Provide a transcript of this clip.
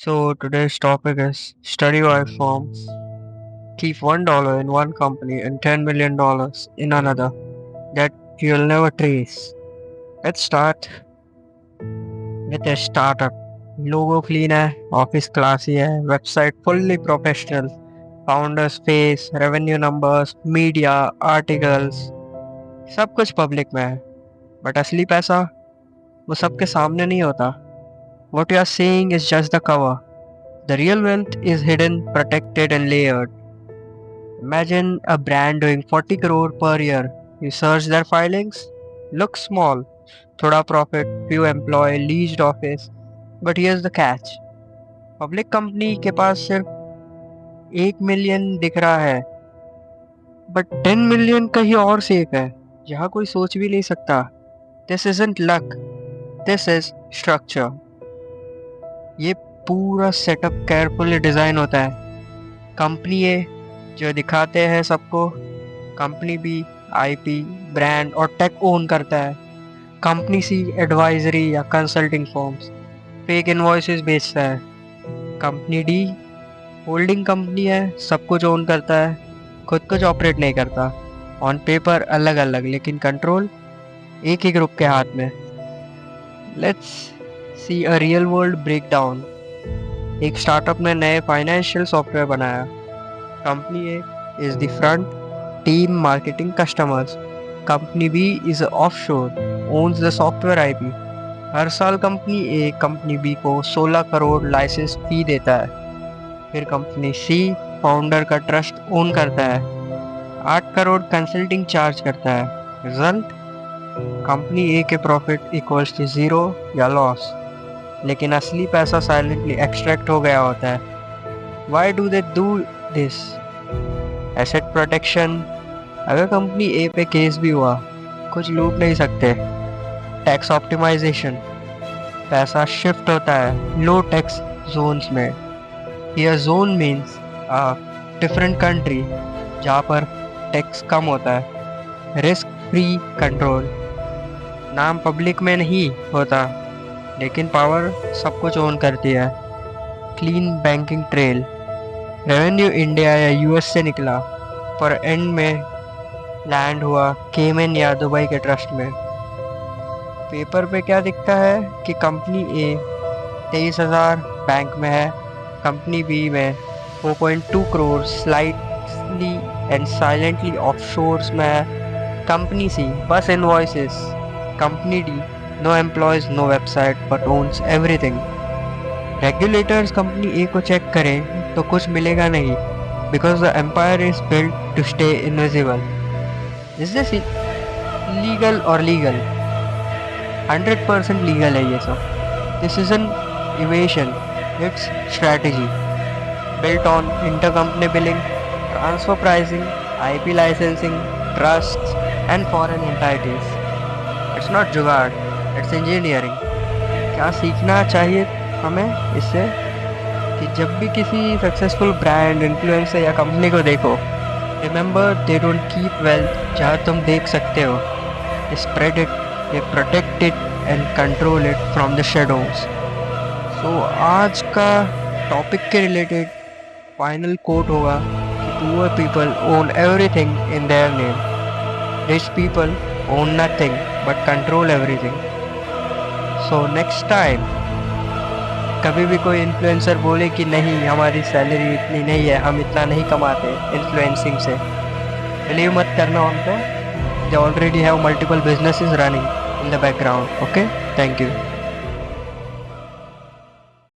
So today's topic is study why firms keep $1 in one company and $10 million in another that you'll never trace. Let's start with a startup. Logo clean है, office classy है, website fully professional, founders face, revenue numbers, media, articles, सब कुछ public में है. But असली पैसा वो सबके सामने नहीं होता. What you are seeing is just the cover. The real wealth is hidden, protected and layered. Imagine a brand doing 40 crore per year. You search their filings, look small, thoda profit, few employee, leased office. But here's the catch. Public company के पास सिर्फ 1 million दिख रहा है, but 10 million कहीं और safe है, जहाँ कोई सोच भी नहीं सकता. This isn't luck. This is structure. ये पूरा सेटअप केयरफुली डिजाइन होता है. कंपनी ए जो दिखाते हैं सबको, कंपनी बी आईपी, ब्रांड और टेक ओन करता है. कंपनी सी एडवाइजरी या कंसल्टिंग फर्म्स, फेक इनवॉइसेस बेचता है. कंपनी डी होल्डिंग कंपनी है, सब कुछ ओन करता है, खुद कुछ ऑपरेट नहीं करता. ऑन पेपर अलग अलग, लेकिन कंट्रोल एक ही ग्रुप के हाथ में. Let's see a real world breakdown. एक स्टार्टअप ने नए फाइनेंशियल सॉफ्टवेयर बनाया. Company A is the front, team, marketing, customers. Company B is offshore, owns the software IP. हर साल कंपनी ए कंपनी बी को 16 करोड़ लाइसेंस फी देता है. फिर कंपनी सी फाउंडर का ट्रस्ट ओन करता है, 8 करोड़ कंसल्टिंग चार्ज करता है. रिजल्ट, कंपनी ए के प्रॉफिट इक्वल्स टू 0 या लॉस, लेकिन असली पैसा साइलेंटली एक्सट्रैक्ट हो गया होता है. Why do they do this? Asset protection. अगर कंपनी ए पे केस भी हुआ, कुछ लूट नहीं सकते. टैक्स ऑप्टिमाइजेशन, पैसा शिफ्ट होता है लो टैक्स जोन्स में. यह जोन मीन्स डिफरेंट कंट्री जहाँ पर टैक्स कम होता है. Risk free control. नाम पब्लिक में नहीं होता, लेकिन पावर सब कुछ ओन करती है. Clean banking trail. Revenue India या यूएस से निकला, पर एंड में लैंड हुआ केमन या दुबई के ट्रस्ट में. पेपर पे क्या दिखता है कि कंपनी ए 23,000 बैंक में है, कंपनी बी में 4.2 crore slightly and silently offshores में है. कंपनी सी बस invoices. Company D no employees, no website, but owns everything. Regulators company A को चेक करें तो कुछ मिलेगा नहीं, because the empire is built to stay invisible. Is this legal और लीगल? 100% लीगल है ये सब. This is an evasion, it's strategy built on intercompany billing, transfer pricing, IP licensing, trusts and foreign entities. It's not जुगाड़, it's engineering. क्या सीखना चाहिए हमें इससे? कि जब भी किसी सक्सेसफुल ब्रांड, इन्फ्लुएंसर या कंपनी को देखो, remember they don't keep wealth जहाँ तुम देख सकते हो. They spread it, they protect it and control it from the shadows. So आज का टॉपिक के रिलेटेड फाइनल कोट होगा कि poor people own everything in their name, rich people own nothing but control everything. So next time कभी भी कोई influencer बोले कि नहीं हमारी सैलरी इतनी नहीं है, हम इतना नहीं कमाते इन्फ्लुएंसिंग से, बिलीव मत करना उन पे. They already have multiple businesses running in the background. Okay, thank you.